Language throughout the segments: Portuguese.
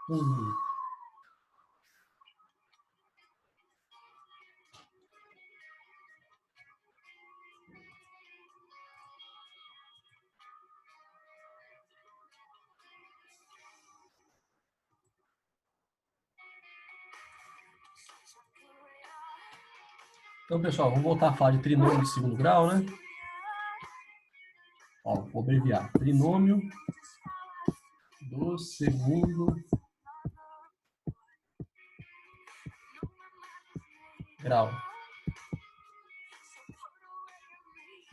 Hum. Então, pessoal, vamos voltar a falar de trinômio de segundo grau, né? Ó, vou abreviar. Trinômio do segundo grau.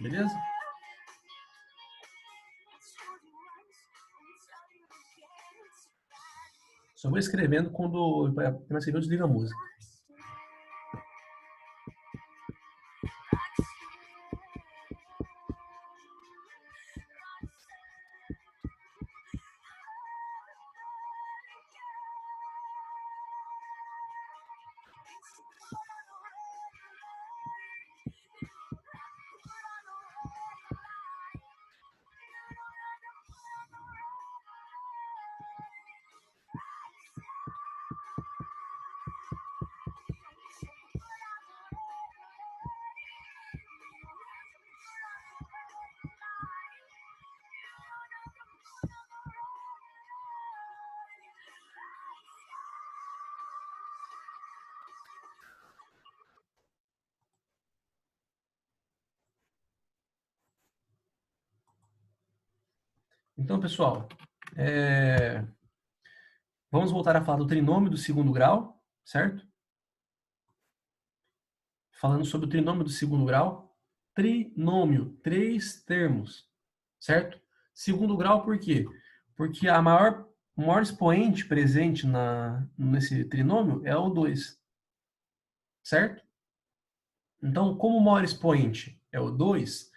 Beleza? Só vou escrevendo quando eu escrever, eu desligo a música. Então, pessoal, vamos voltar a falar do trinômio do segundo grau, certo? Falando sobre o trinômio do segundo grau. Trinômio, 3 termos, certo? Segundo grau, por quê? Porque o maior expoente presente nesse trinômio é o 2, certo? Então, como o maior expoente é o 2,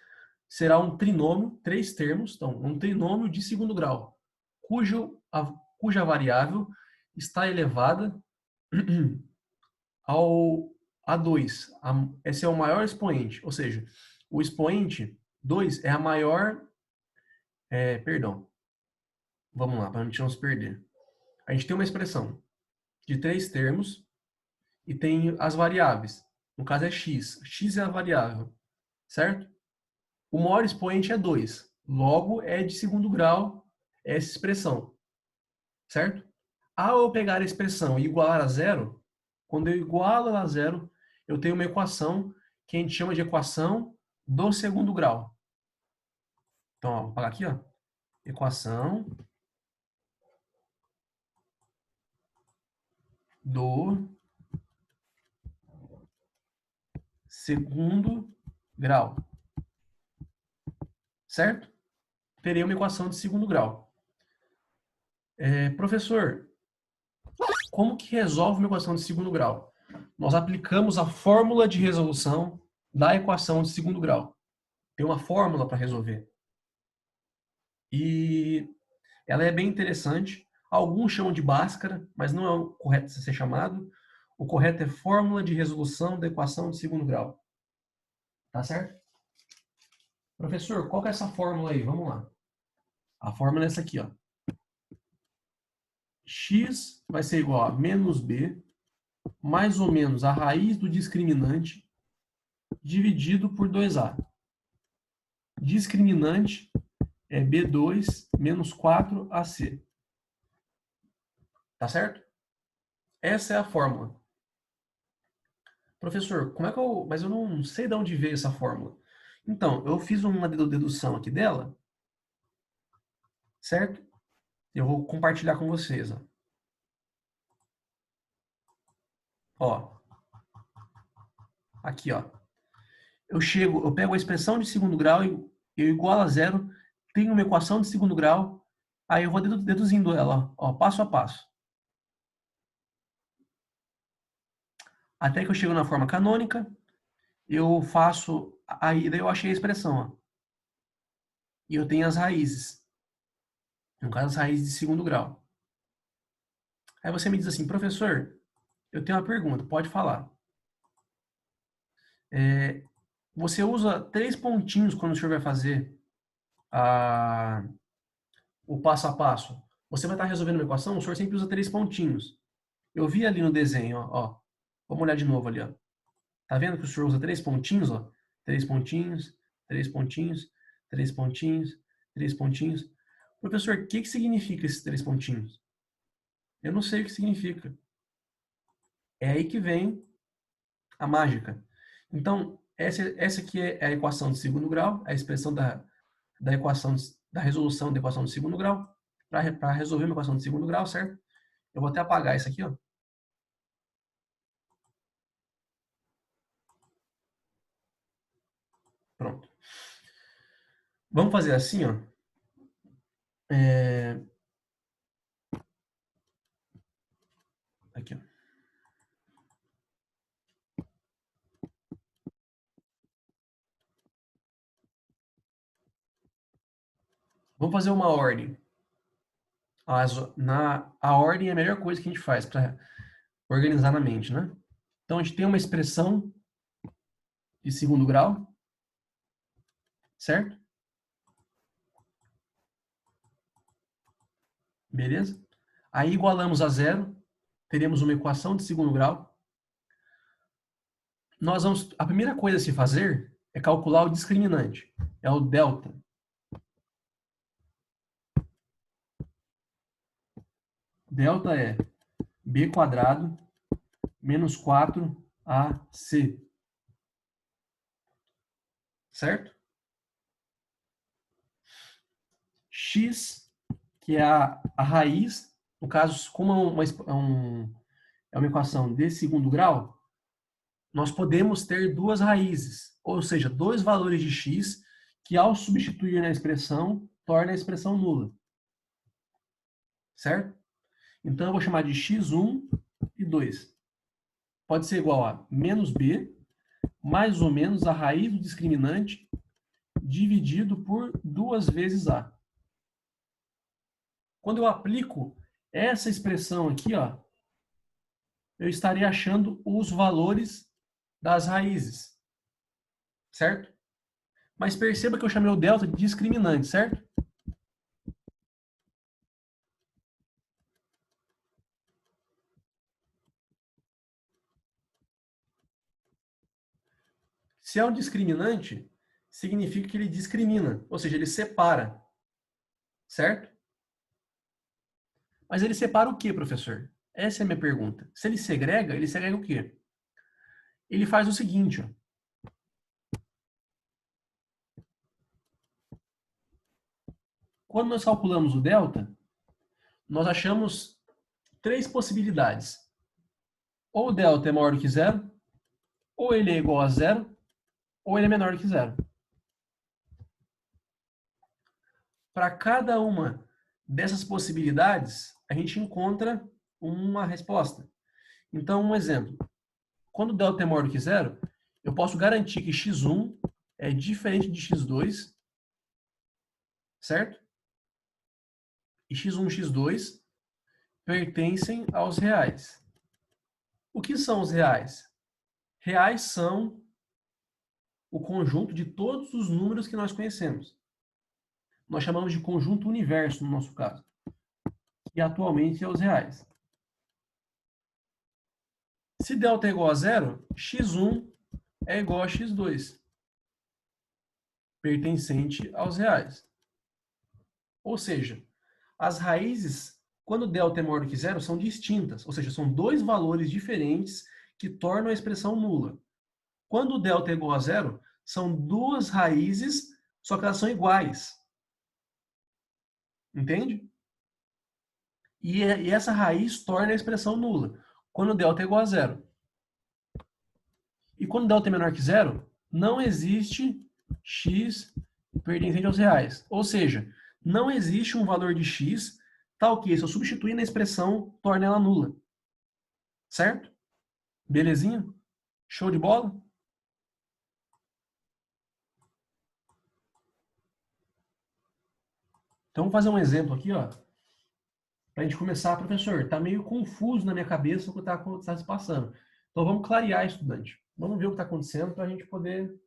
será um trinômio, 3 termos, então, um trinômio de segundo grau, cuja variável está elevada ao A2. Esse é o maior expoente, ou seja, o expoente 2 é a maior... perdão, vamos lá, para a gente não se perder. A gente tem uma expressão de 3 termos e tem as variáveis. No caso é x. X é a variável, certo? O maior expoente é 2. Logo, é de segundo grau essa expressão, certo? Ao eu pegar a expressão e igualar a zero, quando eu igualo ela a zero, eu tenho uma equação que a gente chama de equação do segundo grau. Então, ó, vou pagar aqui, ó. Equação do segundo grau, certo? Terei uma equação de segundo grau. Professor, como que resolve uma equação de segundo grau? Nós aplicamos a fórmula de resolução da equação de segundo grau. Tem uma fórmula para resolver. E ela é bem interessante. Alguns chamam de Bhaskara, mas não é o correto de ser chamado. O correto é fórmula de resolução da equação de segundo grau. Tá certo? Professor, qual que é essa fórmula aí? Vamos lá. A fórmula é essa aqui, ó. X vai ser igual a menos B, mais ou menos a raiz do discriminante, dividido por 2A. Discriminante é B2 menos 4AC. Tá certo? Essa é a fórmula. Professor, como é que eu... Mas eu não sei de onde veio essa fórmula. Então, eu fiz uma dedução aqui dela, certo? Eu vou compartilhar com vocês, ó. Ó, aqui, ó. Eu pego a expressão de segundo grau e eu igualo a zero, tenho uma equação de segundo grau, aí eu vou deduzindo ela, ó, passo a passo. Até que eu chego na forma canônica, eu faço, aí daí eu achei a expressão, ó. E eu tenho as raízes. No caso, as raízes de segundo grau. Aí você me diz assim, professor, eu tenho uma pergunta, pode falar. Você usa 3 pontinhos quando o senhor vai fazer o passo a passo. Você vai estar resolvendo uma equação, o senhor sempre usa 3 pontinhos. Eu vi ali no desenho, ó. Vamos olhar de novo ali, ó. Tá vendo que o senhor usa 3 pontinhos, ó? 3 pontinhos, 3 pontinhos, 3 pontinhos, 3 pontinhos. Professor, o que significa esses 3 pontinhos? Eu não sei o que significa. É aí que vem a mágica. Então, essa aqui é a equação de segundo grau, a expressão da equação, da resolução da equação de segundo grau, para resolver uma equação de segundo grau, certo? Eu vou até apagar isso aqui, ó. Pronto. Vamos fazer assim, ó. Aqui, ó. Vamos fazer uma ordem. A ordem é a melhor coisa que a gente faz para organizar na mente, né? Então, a gente tem uma expressão de segundo grau, certo? Beleza? Aí igualamos a zero, teremos uma equação de segundo grau. A primeira coisa a se fazer é calcular o discriminante, é o delta. Delta é b quadrado menos 4ac, certo? X, que é a raiz, no caso, como é uma equação de segundo grau, nós podemos ter duas raízes, ou seja, dois valores de x que, ao substituir na expressão, torna a expressão nula. Certo? Então, eu vou chamar de x1 e 2. Pode ser igual a menos b, mais ou menos a raiz do discriminante, dividido por 2 vezes a. Quando eu aplico essa expressão aqui, ó, eu estarei achando os valores das raízes. Certo? Mas perceba que eu chamei o delta de discriminante, certo? Se é um discriminante, significa que ele discrimina, ou seja, ele separa, certo? Mas ele separa o que, professor? Essa é a minha pergunta. Se ele segrega o quê? Ele faz o seguinte, ó. Quando nós calculamos o delta, nós achamos três possibilidades. Ou o delta é maior do que zero, ou ele é igual a zero, ou ele é menor do que zero. Para cada uma dessas possibilidades, a gente encontra uma resposta. Então, um exemplo. Quando o delta é maior do que zero, eu posso garantir que x1 é diferente de x2, certo? E x1 e x2 pertencem aos reais. O que são os reais? Reais são o conjunto de todos os números que nós conhecemos. Nós chamamos de conjunto universo, no nosso caso, que atualmente é os reais. Se delta é igual a zero, x1 é igual a x2, pertencente aos reais. Ou seja, as raízes, quando delta é maior do que zero, são distintas, ou seja, são dois valores diferentes que tornam a expressão nula. Quando o delta é igual a zero, são duas raízes, só que elas são iguais. Entende? E essa raiz torna a expressão nula, quando o delta é igual a zero. E quando o delta é menor que zero, não existe x pertencente aos reais. Ou seja, não existe um valor de x tal que, se eu substituir na expressão, torna ela nula. Certo? Belezinha? Show de bola? Então, vamos fazer um exemplo aqui, ó, para a gente começar. Professor, está meio confuso na minha cabeça o que está se passando. Então, vamos clarear, estudante. Vamos ver o que está acontecendo para a gente poder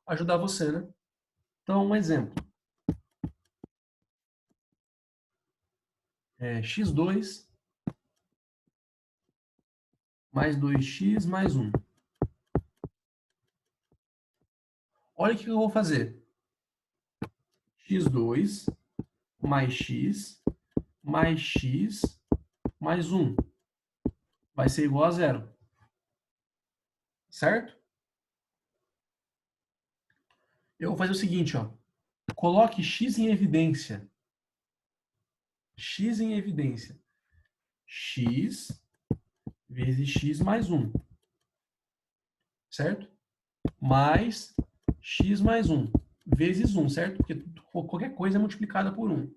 ajudar você, né? Então, um exemplo. x2 mais 2x mais 1. Olha o que eu vou fazer. x2 mais x mais 1 vai ser igual a 0. Certo? Eu vou fazer o seguinte, ó. Coloque x em evidência. X em evidência. X vezes x mais 1. Certo? Mais x mais 1 vezes 1, certo? Porque qualquer coisa é multiplicada por 1.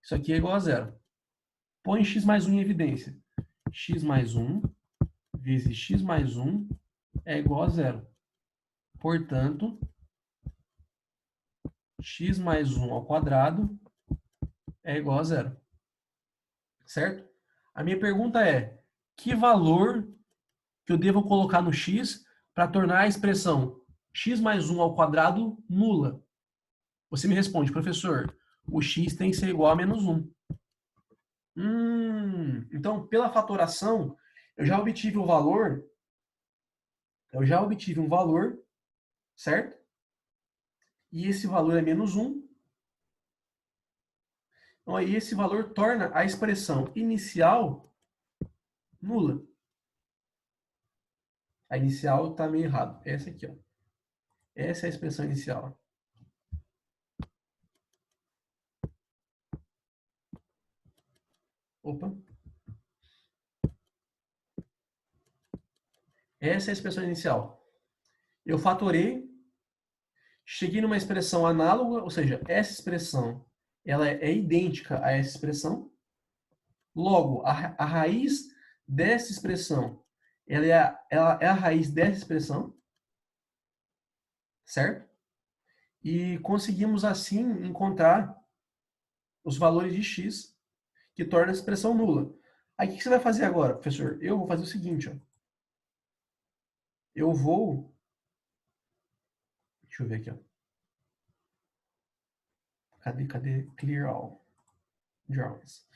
Isso aqui é igual a 0. Põe x mais 1 em evidência. X mais 1 vezes x mais 1 é igual a 0. Portanto, x mais 1 ao quadrado é igual a 0. Certo? A minha pergunta é, que valor que eu devo colocar no x para tornar a expressão x mais 1 ao quadrado nula? Você me responde, professor, o x tem que ser igual a menos 1. Então, pela fatoração, eu já obtive um valor, certo? E esse valor é menos 1. Então, aí esse valor torna a expressão inicial nula. A inicial está meio errado. Essa aqui, ó. Essa é a expressão inicial. Opa. Essa é a expressão inicial. Eu fatorei, cheguei numa expressão análoga, ou seja, essa expressão ela é idêntica a essa expressão. Logo, a raiz dessa expressão ela é a raiz dessa expressão, certo? E conseguimos, assim, encontrar os valores de x que torna a expressão nula. Aí, o que você vai fazer agora, professor? Eu vou fazer o seguinte, ó. Eu vou... Deixa eu ver aqui, ó. Cadê? Clear all. Drawings.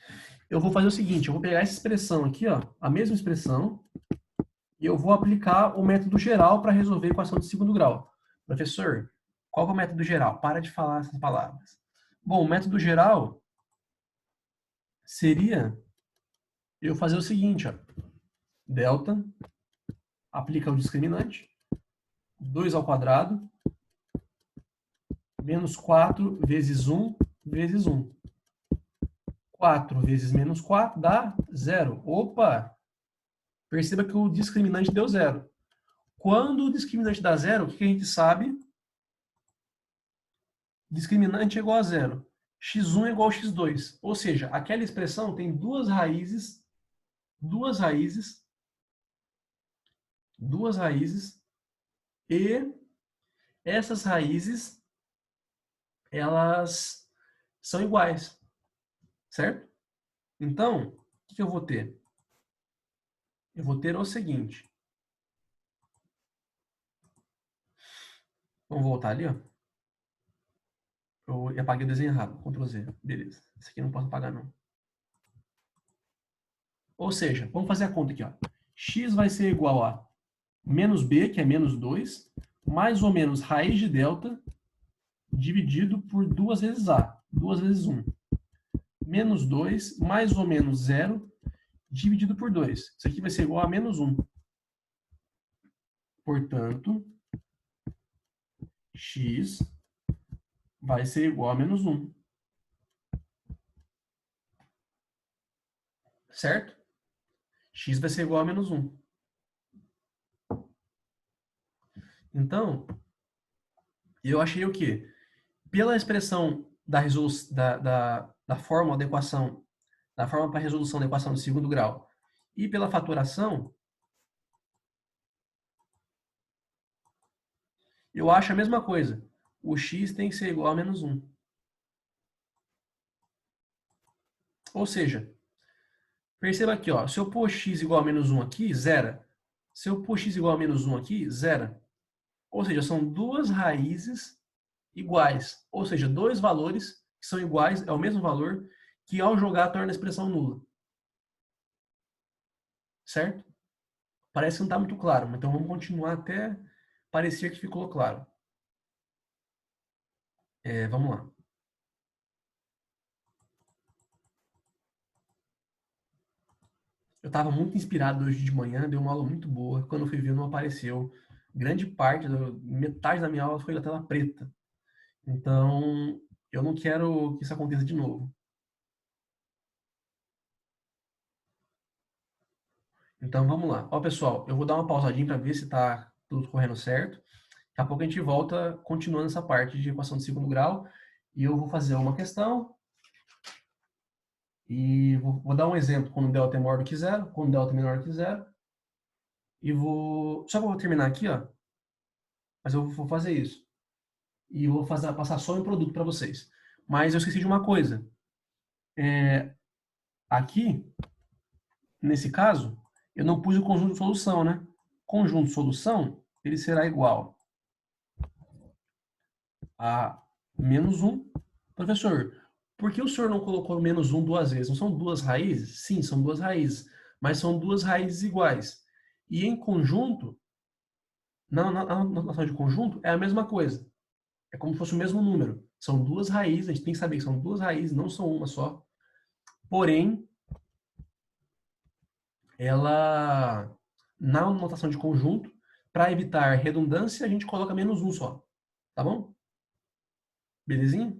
Eu vou fazer o seguinte, eu vou pegar essa expressão aqui, ó, a mesma expressão, e eu vou aplicar o método geral para resolver a equação de segundo grau. Professor, qual é o método geral? Para de falar essas palavras. Bom, o método geral seria eu fazer o seguinte, ó. Delta, aplica o discriminante, 2 ao quadrado, menos 4 vezes 1 vezes 1. 4 vezes menos 4 dá 0. Opa! Perceba que o discriminante deu 0. Quando o discriminante dá 0, o que a gente sabe? Discriminante é igual a 0. x1 é igual a x2. Ou seja, aquela expressão tem duas raízes, e essas raízes, elas são iguais, certo? Então, o que eu vou ter? Eu vou ter o seguinte. Vamos voltar ali, ó. Eu apaguei o desenho errado. Ctrl Z. Beleza. Esse aqui não posso apagar, não. Ou seja, vamos fazer a conta aqui, ó. X vai ser igual a menos B, que é menos 2, mais ou menos raiz de delta, dividido por 2 vezes A. 2 vezes 1. Menos 2, mais ou menos 0, dividido por 2. Isso aqui vai ser igual a menos 1. Portanto, x vai ser igual a menos 1. Certo? X vai ser igual a menos 1. Então, eu achei o quê? Pela expressão da fórmula da equação, da forma para resolução da equação de segundo grau, e pela fatoração, eu acho a mesma coisa. O x tem que ser igual a menos 1. Ou seja, perceba aqui, ó, se eu pôr x igual a menos 1 aqui, zera. Se eu pôr x igual a menos 1 aqui, zera. Ou seja, são duas raízes iguais. Ou seja, dois valores que são iguais, é o mesmo valor, que ao jogar torna a expressão nula. Certo? Parece que não está muito claro, então vamos continuar até parecer que ficou claro. Vamos lá. Eu estava muito inspirado hoje de manhã, deu uma aula muito boa. Quando eu fui ver, não apareceu. Grande parte, metade da minha aula foi na tela preta. Então, eu não quero que isso aconteça de novo. Então, vamos lá. Ó, pessoal, eu vou dar uma pausadinha para ver se está tudo correndo certo. Daqui a pouco a gente volta continuando essa parte de equação de segundo grau. E eu vou fazer uma questão. E vou dar um exemplo quando o delta é maior do que zero, quando o delta é menor do que zero. E vou. Só que eu vou terminar aqui, ó. Mas eu vou fazer isso. E eu vou passar só em produto para vocês. Mas eu esqueci de uma coisa. Aqui, nesse caso, eu não pus o conjunto de solução, né? Conjunto de solução, ele será igual a menos 1. Professor, por que o senhor não colocou menos 1 duas vezes? Não são duas raízes? Sim, são duas raízes. Mas são duas raízes iguais. E em conjunto, na notação de conjunto, é a mesma coisa. É como se fosse o mesmo número. São duas raízes, a gente tem que saber que são duas raízes, não são uma só. Porém, ela, na notação de conjunto, para evitar redundância, a gente coloca menos 1 só. Tá bom? Belezinha?